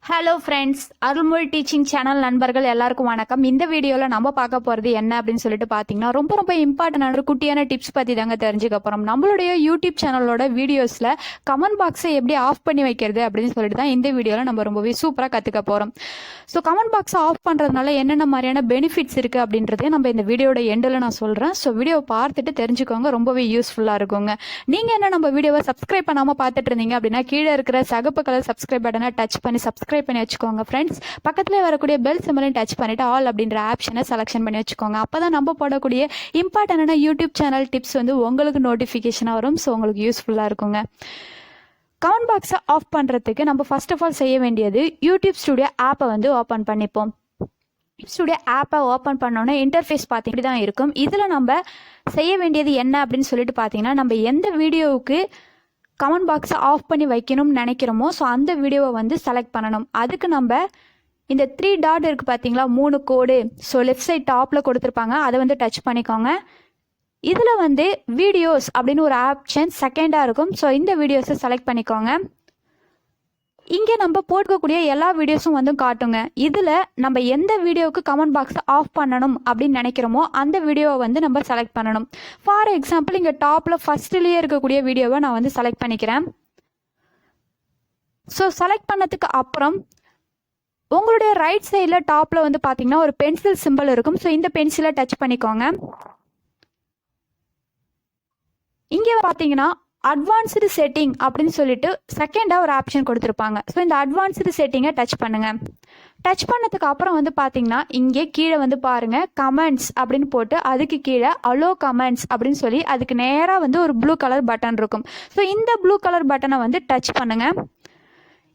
Hello friends, Arulmozhi teaching channel நண்பர்கள் எல்லாருக்கும் வணக்கம். இந்த வீடியோவில் நம்ம பார்க்க போகிறது என்ன அப்படின்னு சொல்லிட்டு பார்த்தீங்கன்னா, ரொம்ப இம்பார்ட்டன்டான குட்டியான டிப்ஸ் பற்றி தாங்க தெரிஞ்சுக்க போகிறோம். நம்மளுடைய யூடியூப் சேனலோட வீடியோஸில் கமெண்ட் பாக்ஸை எப்படி ஆஃப் பண்ணி வைக்கிறது அப்படின்னு சொல்லிட்டு தான் இந்த வீடியோவில் நம்ம ரொம்பவே சூப்பராக கற்றுக்க போகிறோம். ஸோ கமெண்ட் பாக்ஸை ஆஃப் பண்ணுறதுனால என்னென்ன மாதிரியான பெனிஃபிட்ஸ் இருக்குது அப்படின்றதே நம்ம இந்த வீடியோட எண்டில் நான் சொல்கிறேன். ஸோ வீடியோ பார்த்துட்டு தெரிஞ்சுக்கோங்க, ரொம்பவே யூஸ்ஃபுல்லாக இருக்குங்க. நீங்கள் என்ன நம்ம வீடியோவை சப்ஸ்கிரைப் பண்ணாமல் பார்த்துட்டு இருந்தீங்க அப்படின்னா கீழே இருக்கிற சகப்பு கலர் சப்ஸ்கிரைப் பட்டனை டச் பண்ணி சப்ஸ்கிரைப் பண்ணி வச்சுக்கோங்க ஃப்ரெண்ட்ஸ். பக்கத்துல வரக்கூடிய பெல் சிம்பலையும் டச் பண்ணிட்டு ஆல் அப்படின்ற ஆப்ஷனை செலக்ஷன் பண்ணி வச்சுக்கோங்க. அப்பதான் நம்ம போடக்கூடிய இம்பார்ட்டன்டான யூடியூப் சேனல் டிப்ஸ் உங்களுக்கு நோட்டிபிகேஷனா வரும். ஸோ உங்களுக்கு யூஸ்ஃபுல்லா இருக்குங்க. கமெண்ட் பாக்ஸை ஆஃப் பண்றதுக்கு நம்ம ஃபர்ஸ்ட் ஆஃப் ஆல் செய்ய வேண்டியது யூடியூப் ஸ்டுடியோ ஆப்பை ஓப்பன் பண்ணிப்போம். ஸ்டுடியோ ஆப்பை ஓப்பன் பண்ணோன்னா இன்டர்ஃபேஸ் பார்த்தீங்கன்னா தான் இருக்கும். இதில் நம்ம செய்ய வேண்டியது என்ன அப்படின்னு சொல்லிட்டு பார்த்தீங்கன்னா, நம்ம எந்த வீடியோவுக்கு கமெண்ட் பாக்ஸை ஆஃப் பண்ணி வைக்கணும்னு நினைக்கிறோமோ ஸோ அந்த வீடியோவை செலக்ட் பண்ணணும். அதுக்கு நம்ம இந்த 3 டாட் இருக்குது பார்த்தீங்களா, 3 கோடு. ஸோ லெஃப்ட் சைட் டாப்பில் கொடுத்துருப்பாங்க, அதை டச் பண்ணிக்கோங்க. இதில் வீடியோஸ் அப்படின்னு ஒரு ஆப்ஷன் செகண்டாக இருக்கும். ஸோ இந்த வீடியோஸை செலக்ட் பண்ணிக்கோங்க. இங்கே நம்ம போட்டுக்கக்கூடிய எல்லா வீடியோஸும் காட்டுங்க. இதில் நம்ம எந்த வீடியோவுக்கு கமெண்ட் பாக்ஸை ஆஃப் பண்ணணும் அப்படின்னு நினைக்கிறோமோ அந்த வீடியோவை நம்ம செலக்ட் பண்ணணும். ஃபார் எக்ஸாம்பிள் இங்கே டாப்பில் ஃபர்ஸ்ட்லேயே இருக்கக்கூடிய வீடியோவை நான் செலக்ட் பண்ணிக்கிறேன். ஸோ செலக்ட் பண்ணதுக்கு அப்புறம் உங்களுடைய ரைட் சைடில் டாப்பில் பார்த்தீங்கன்னா ஒரு பென்சில் சிம்பிள் இருக்கும். ஸோ இந்த பென்சிலை டச் பண்ணிக்கோங்க. இங்கே பார்த்தீங்கன்னா அட்வான்ஸ்டு செட்டிங் அப்படின்னு சொல்லிட்டு செகண்டாக ஒரு ஆப்ஷன் கொடுத்துருப்பாங்க. ஸோ இந்த அட்வான்ஸ்டு செட்டிங்கை டச் பண்ணுங்க. டச் பண்ணதுக்கு அப்புறம் பார்த்தீங்கன்னா இங்கே கீழே பாருங்க கமெண்ட்ஸ் அப்படின்னு போட்டு அதுக்கு கீழே அலோ கமெண்ட்ஸ் அப்படின்னு சொல்லி அதுக்கு நேராக ஒரு ப்ளூ கலர் பட்டன் இருக்கும். ஸோ இந்த ப்ளூ கலர் பட்டனை டச் பண்ணுங்க.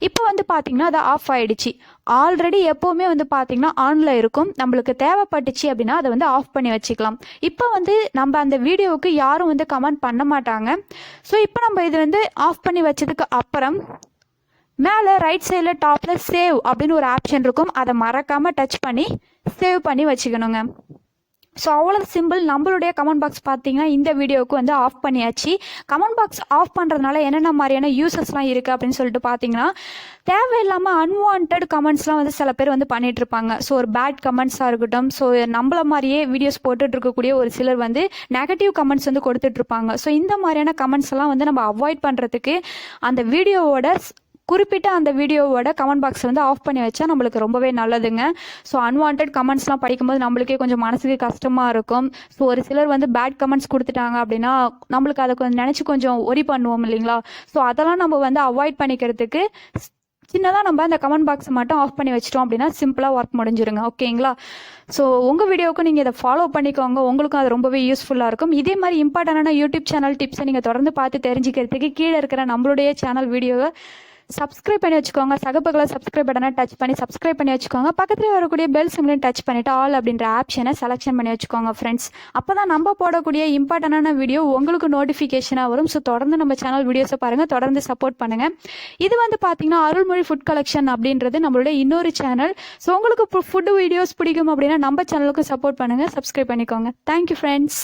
இப்போ பார்த்தீங்கன்னா அது ஆஃப் ஆயிடுச்சு. ஆல்ரெடி எப்போவுமே பார்த்தீங்கன்னா ஆனில் இருக்கும். நம்மளுக்கு தேவைப்பட்டுச்சு அப்படின்னா அதை ஆஃப் பண்ணி வச்சுக்கலாம். இப்போ நம்ம அந்த வீடியோவுக்கு யாரும் கமெண்ட் பண்ண மாட்டாங்க. ஸோ இப்போ நம்ம இது ஆஃப் பண்ணி வச்சதுக்கு அப்புறம் மேலே ரைட் சைடில் டாப்பில் சேவ் அப்படின்னு ஒரு ஆப்ஷன் இருக்கும். அதை மறக்காமல் டச் பண்ணி சேவ் பண்ணி வச்சுக்கணுங்க. ஸோ அவ்வளோ சிம்பிள். நம்மளுடைய கமெண்ட் பாக்ஸ் பார்த்தீங்கன்னா இந்த வீடியோவுக்கு ஆஃப் பண்ணியாச்சு. கமெண்ட் பாக்ஸ் ஆஃப் பண்ணுறதுனால என்னென்ன மாதிரியான யூசஸ்லாம் இருக்குது அப்படின்னு சொல்லிட்டு பார்த்தீங்கன்னா, தேவையில்லாமல் அன்வான்ட் கமெண்ட்ஸ்லாம் சில பேர் பண்ணிட்டு இருப்பாங்க. ஸோ ஒரு பேட் கமெண்ட்ஸாக இருக்கட்டும், ஸோ நம்மள மாதிரியே வீடியோஸ் போட்டுட்டு இருக்கக்கூடிய ஒரு சிலர் நெகட்டிவ் கமெண்ட்ஸ் கொடுத்துட்டு இருப்பாங்க. ஸோ இந்த மாதிரியான கமெண்ட்ஸ் எல்லாம் நம்ம அவாய்ட் பண்ணுறதுக்கு அந்த வீடியோவோட குறிப்பிட்ட அந்த வீடியோவோட கமெண்ட் பாக்ஸ் ஆஃப் பண்ணி வச்சா நம்மளுக்கு ரொம்பவே நல்லதுங்க. ஸோ அன்வான்ட் கமெண்ட்ஸ்லாம் படிக்கும்போது நம்மளுக்கே கொஞ்சம் மனசுக்கு கஷ்டமாக இருக்கும். ஸோ ஒரு சிலர் பேட் கமெண்ட்ஸ் கொடுத்துட்டாங்க அப்படின்னா நம்மளுக்கு அதை கொஞ்சம் நினச்சி கொஞ்சம் ஒரி பண்ணுவோம் இல்லைங்களா. ஸோ அதெல்லாம் நம்ம அவாய்ட் பண்ணிக்கிறதுக்கு சின்னதாக நம்ம அந்த கமெண்ட் பாக்ஸை மட்டும் ஆஃப் பண்ணி வச்சிட்டோம் அப்படின்னா சிம்பிளாக ஒர்க் முடிஞ்சிருங்க. ஓகேங்களா. ஸோ உங்கள் வீடியோவுக்கு நீங்கள் இதை ஃபாலோ பண்ணிக்கோங்க. உங்களுக்கும் அது ரொம்பவே யூஸ்ஃபுல்லாக இருக்கும். இதே மாதிரி இம்பார்ட்டண்டான யூடியூப் சேனல் டிப்ஸை நீங்கள் தொடர்ந்து பார்த்து தெரிஞ்சுக்கிறதுக்கு கீழே இருக்கிற நம்மளுடைய சேனல் வீடியோவை சப்ஸ்கிரைப் பண்ணி வச்சுக்கோங்க. சகப்பு கலர் சப்ஸ்கிரைப் பட்டனை டச் பண்ணி சப்ஸ்கிரைப் பண்ணி வச்சுக்கோங்க. பக்கத்தில் வரக்கூடிய பெல் சிம்லையும் டச் பண்ணிட்டு ஆல் அப்படின்ற ஆப்ஷனை செலக்ஷன் பண்ணி வச்சுக்கோங்க ஃப்ரெண்ட்ஸ். அப்போ தான் நம்ம போடக்கூடிய இம்பார்ட்டண்டான வீடியோ உங்களுக்கு நோட்டிஃபிகேஷனாக வரும். ஸோ தொடர்ந்து நம்ம சேனல் வீடியோஸை பாருங்கள், தொடர்ந்து சப்போர்ட் பண்ணுங்கள். இது பார்த்தீங்கன்னா அருள்மொழி ஃபுட் கலெக்ஷன் அப்படின்றது நம்மளுடைய இன்னொரு சேனல். ஸோ உங்களுக்கு ஃபுட் வீடியோஸ் பிடிக்கும் அப்படின்னா நம்ம சேனலுக்கு சப்போர்ட் பண்ணுங்கள், சப்ஸ்கிரைப் பண்ணிக்கோங்க. Thank you friends.